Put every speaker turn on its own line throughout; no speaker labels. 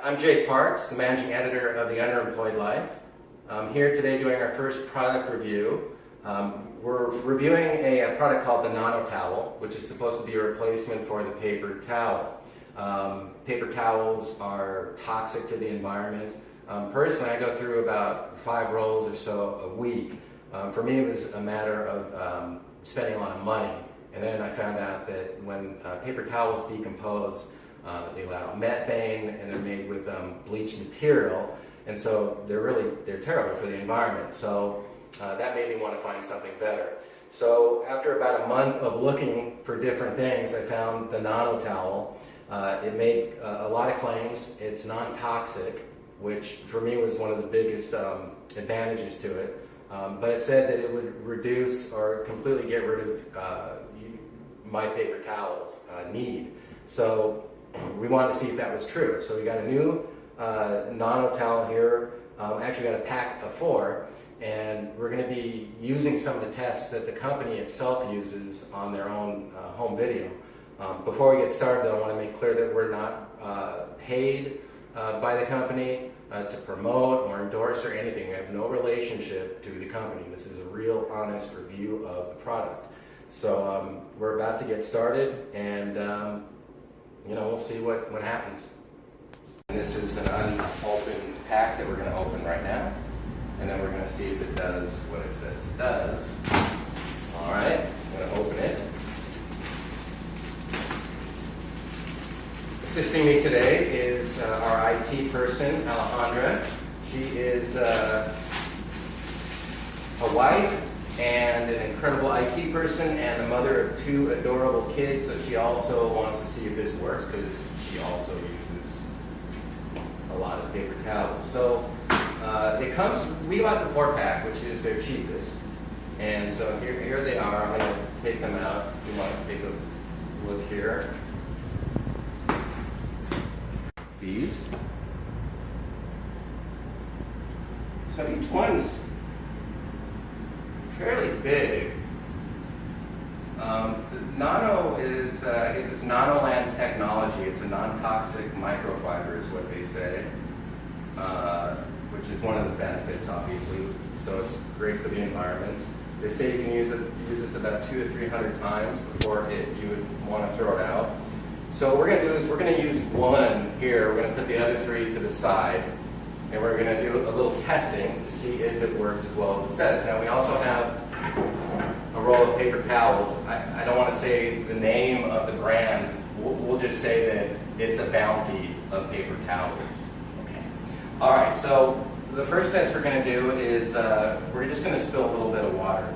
I'm Jake Parks, the managing editor of The Underemployed Life. I'm here today doing our first product review. We're reviewing a product called the NanoTowel, which is supposed to be a replacement for the paper towel. Paper towels are toxic to the environment. Personally, I go through about 5 rolls or so a week. For me, it was a matter of spending a lot of money. And then I found out that when paper towels decompose, they allow methane, and they're made with bleached material, and so they're terrible for the environment. So that made me want to find something better. So after about a month of looking for different things, I found the NanoTowel. It made a lot of claims. It's non-toxic, which for me was one of the biggest advantages to it. But it said that it would reduce or completely get rid of my paper towel need. So we wanted to see if that was true. So we got a new NanoTowel here. Actually got a pack of 4, and we're going to be using some of the tests that the company itself uses on their own home video. Before we get started, though, I want to make clear that we're not paid by the company to promote or endorse or anything. We have no relationship to the company. This is a real honest review of the product. So we're about to get started, and we'll see what happens. And this is an unopened pack that we're going to open right now, and then we're going to see if it does what it says it does. All right, I'm going to open it. Assisting me today is our IT person, Alejandra. She is a wife and an incredible IT person and the mother of 2 adorable kids, so she also wants to see if this works because she also uses a lot of paper towels. So we bought the 4-pack, which is their cheapest, and so here they are. I'm going to take them out. If you want to take a look here. These. So each one's fairly big. The Nano is, I guess it's Nanoland technology. It's a non-toxic microfiber is what they say, which is one of the benefits, obviously. So it's great for the environment. They say you can use this about 200 to 300 times before you would want to throw it out. So what we're going to do is we're going to use one here. We're going to put the other 3 to the side, and we're going to do a little testing to see if it works as well as it says. Now we also have a roll of paper towels. I don't want to say the name of the brand. We'll just say that it's a bounty of paper towels. Okay. All right, so the first test we're going to do is we're just going to spill a little bit of water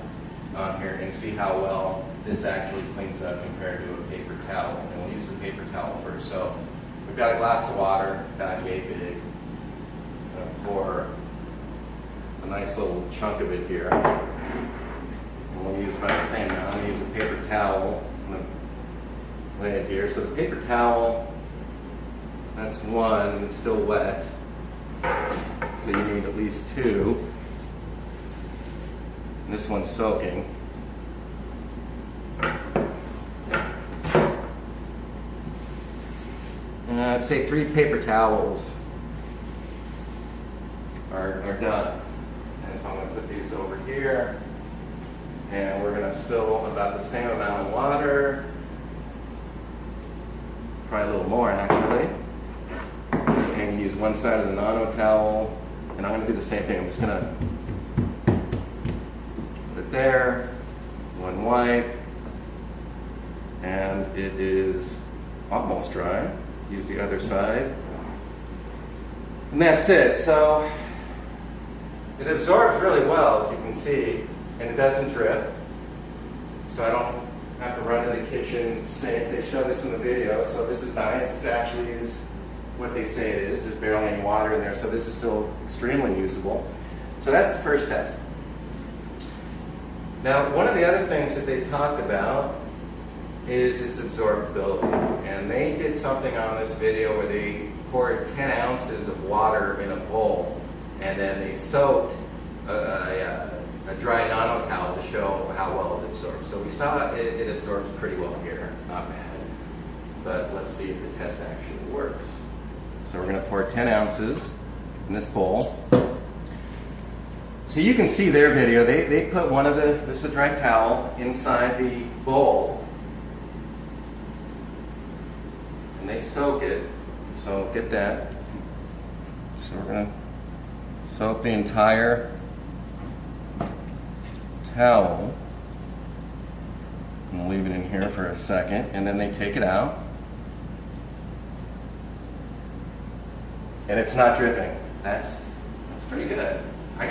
on here and see how well this actually cleans up compared to a paper towel. And we'll use the paper towel first. So we've got a glass of water, about yay big. I'm going to pour a nice little chunk of it here. And we'll use about the same amount. I'm going to use a paper towel. I'm going to lay it here. So the paper towel, that's 1, and it's still wet. So you need at least 2. And this one's soaking. I'd say 3 paper towels are done. And so I'm going to put these over here, and we're going to spill about the same amount of water, probably a little more actually, and use one side of the NanoTowel, and I'm going to do the same thing. I'm just going to put it there, one wipe, and it is almost dry. Use the other side, and that's it. So it absorbs really well, as you can see, and it doesn't drip, so I don't have to run to the kitchen sink. They show this in the video, so this is nice. This actually is what they say it is. There's barely any water in there, so this is still extremely usable. So that's the first test. Now, one of the other things that they talked about is its absorbability, and they did something on this video where they poured 10 ounces of water in a bowl, and then they soaked a dry NanoTowel to show how well it absorbs. So we saw it absorbs pretty well here, not bad. But let's see if the test actually works. So we're going to pour 10 ounces in this bowl. So you can see their video. They put one of this is a dry towel, inside the bowl. And they soak it. So get that. So we're going to soak the entire towel. And leave it in here for a second. And then they take it out. And it's not dripping. That's pretty good. Like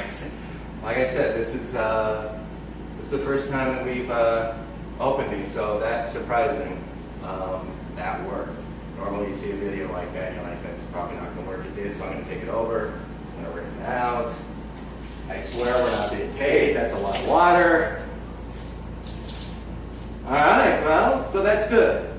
I said, this is the first time that we've opened these, so that's surprising. That worked. Normally you see a video like that, you're like, that's probably not going to work. It did, so I'm going to take it over. I'm going to rinse it out. I swear we're not being paid. That's a lot of water. All right, well, so that's good.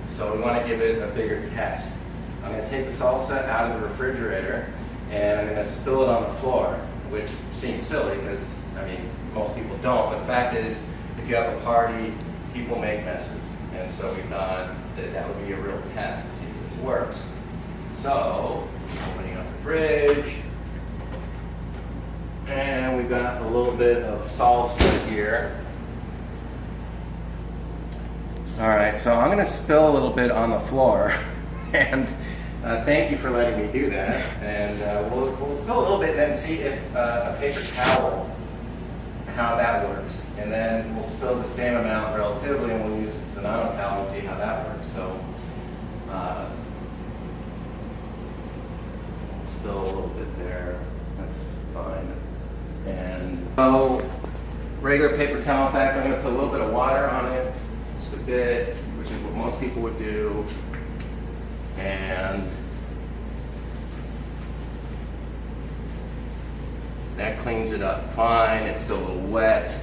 So we want to give it a bigger test. I'm going to take the salsa out of the refrigerator and I'm going to spill it on the floor, which seems silly because, I mean, most people don't. But the fact is, if you have a party, people make messes. And so we thought that would be a real test to see if this works. So, opening up the fridge. And we've got a little bit of salsa here. All right, so I'm going to spill a little bit on the floor. And thank you for letting me do that. And we'll spill a little bit and then see if a paper towel, how that works. And then we'll spill the same amount relatively and we'll use the NanoTowel and see how that works. So spill a little bit there. That's fine. And so regular paper towel, in fact, I'm going to put a little bit of water on it, just a bit, which is what most people would do. And that cleans it up fine. It's still a little wet.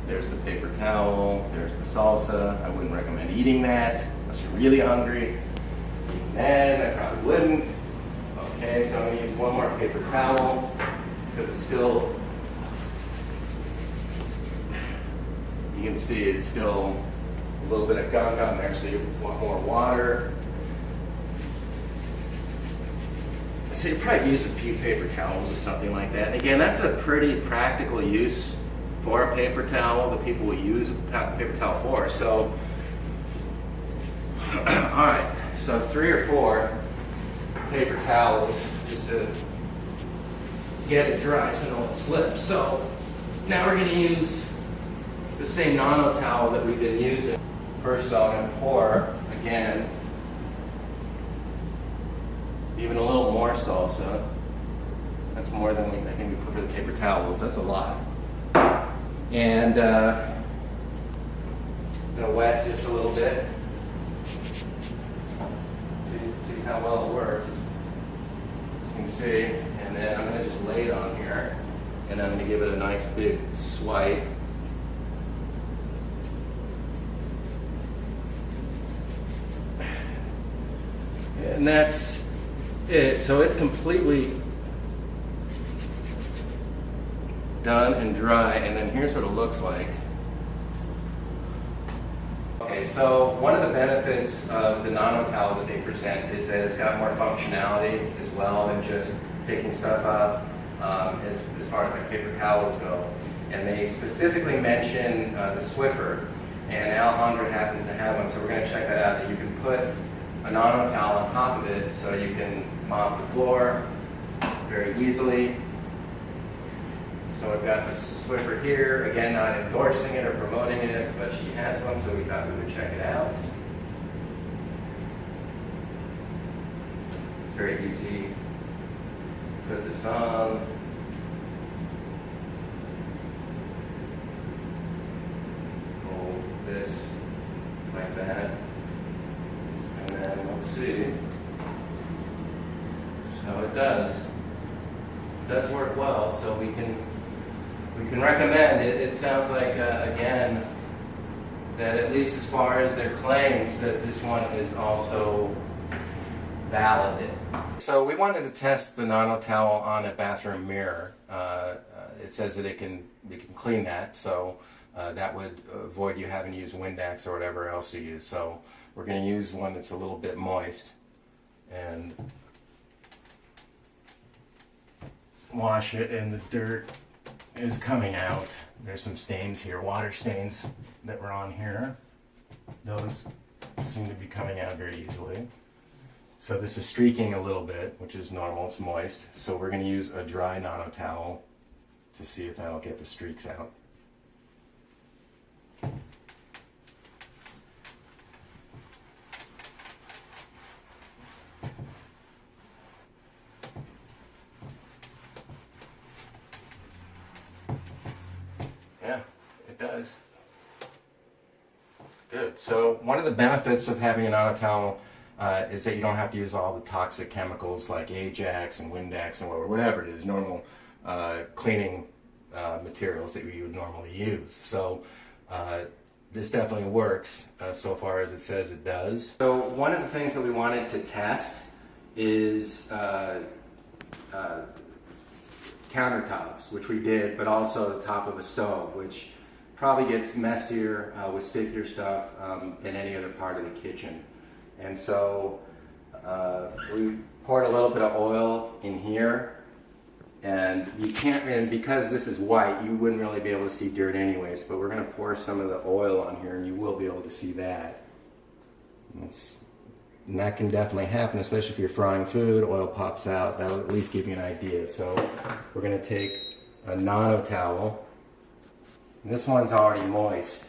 There's the paper towel. There's the salsa. I wouldn't recommend eating that unless you're really hungry. Even then, I probably wouldn't. Okay, so I'm going to use one more paper towel because it's still, you can see it's still a little bit of gunk on there, so you want more water. So you probably use a few paper towels or something like that. And again, that's a pretty practical use for a paper towel that people will use a paper towel for. So, all right, so 3 or 4 paper towels just to get it dry so it won't slip. So now we're going to use the same Nano towel that we've been using. First, I'm going to pour again. Even a little more salsa. That's more than I think we put for the paper towels. That's a lot. And I'm going to wet just a little bit. See how well it works. As you can see. And then I'm going to just lay it on here. And I'm going to give it a nice big swipe. And that's it. So it's completely done and dry, and then here's what it looks like. Okay, so one of the benefits of the Nano towel that they present is that it's got more functionality as well than just picking stuff up as far as like paper towels go. And they specifically mention the Swiffer, and Alejandra happens to have one, so we're going to check that out. That you can put a Nano towel on top of it so you can mop the floor very easily. So we've got the Swiffer here, again not endorsing it or promoting it, but she has one, so we thought we would check it out. It's very easy. Put this on. Fold this like that. And then let's see. So it does work well, so we can recommend it. It sounds like, again, that at least as far as their claims, that this one is also valid. So we wanted to test the Nano towel on a bathroom mirror. It says that we can clean that, so that would avoid you having to use Windex or whatever else you use. So we're going to use one that's a little bit moist. and wash it, and the dirt is coming out. There's some stains here, water stains that were on here. Those seem to be coming out very easily. So this is streaking a little bit, which is normal, it's moist. So we're going to use a dry Nano towel to see if that'll get the streaks out. Yeah, it does. Good. So one of the benefits of having a Nano towel is that you don't have to use all the toxic chemicals like Ajax and Windex and whatever it is, normal cleaning materials that you would normally use. So this definitely works so far as it says it does. So one of the things that we wanted to test is countertops, which we did, but also the top of a stove, which probably gets messier with stickier stuff than any other part of the kitchen. And so we poured a little bit of oil in here, and you can't, and because this is white, you wouldn't really be able to see dirt anyways, but we're going to pour some of the oil on here and you will be able to see that. And that can definitely happen, especially if you're frying food, oil pops out. That'll at least give you an idea. So we're going to take a Nano towel. This one's already moist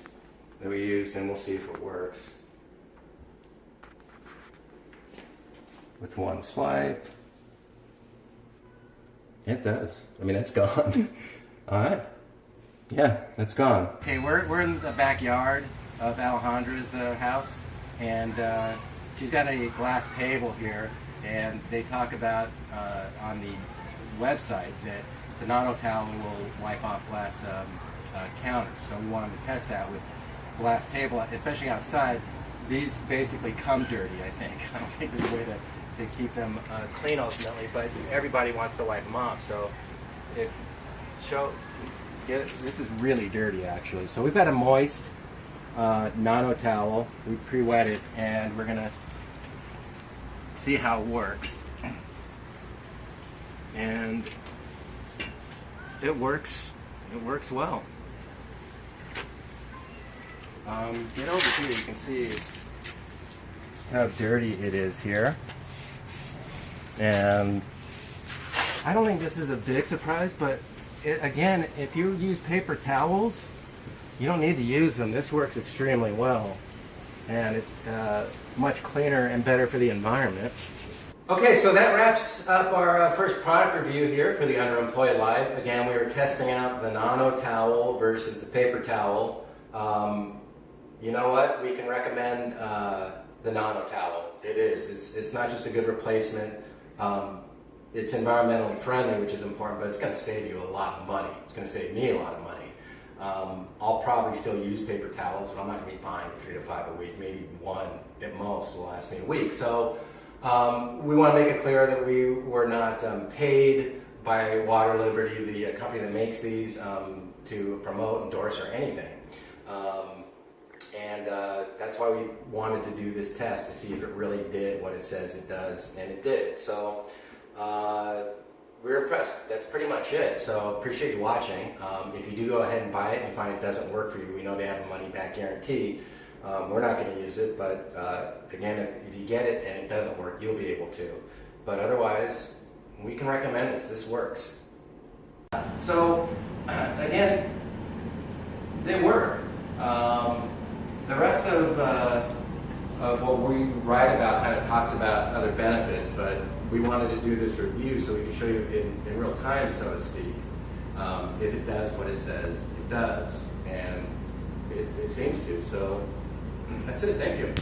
that we used, and we'll see if it works. With one swipe. It does. I mean, it's gone. All right. Yeah, it's gone. Okay, we're in the backyard of Alejandra's house, and she's got a glass table here, and they talk about on the website that the Nano towel will wipe off glass counters. So we wanted to test that with glass table, especially outside. These basically come dirty, I think. I don't think there's a way to keep them clean ultimately, but everybody wants to wipe them off. So this is really dirty actually. So we've got a moist Nano towel. We pre-wet it, and we're gonna see how it works. And it works. It works well. Get over here. You can see just how dirty it is here. And I don't think this is a big surprise, but again, if you use paper towels, you don't need to use them. This works extremely well, and it's much cleaner and better for the environment. Okay, so that wraps up our first product review here for the Underemployed Life. Again, we were testing out the Nano towel versus the paper towel. You know what? We can recommend the Nano towel. It is. It's not just a good replacement. It's environmentally friendly, which is important, but it's going to save you a lot of money. It's going to save me a lot of money. I'll probably still use paper towels, but I'm not going to be buying 3 to 5 a week. Maybe one at most will last me a week. So we want to make it clear that we were not paid by Water Liberty, the company that makes these, to promote, endorse, or anything. And that's why we wanted to do this test to see if it really did what it says it does, and it did. So we're impressed. That's pretty much it. So appreciate you watching. If you do go ahead and buy it and you find it doesn't work for you, we know they have a money back guarantee. We're not going to use it, but again, if you get it and it doesn't work, you'll be able to. But otherwise, we can recommend this. This works. So again, they work. The rest of what we write about kind of talks about other benefits, but we wanted to do this review so we can show you in real time, so to speak, if it does what it says it does, and it seems to. So that's it. Thank you.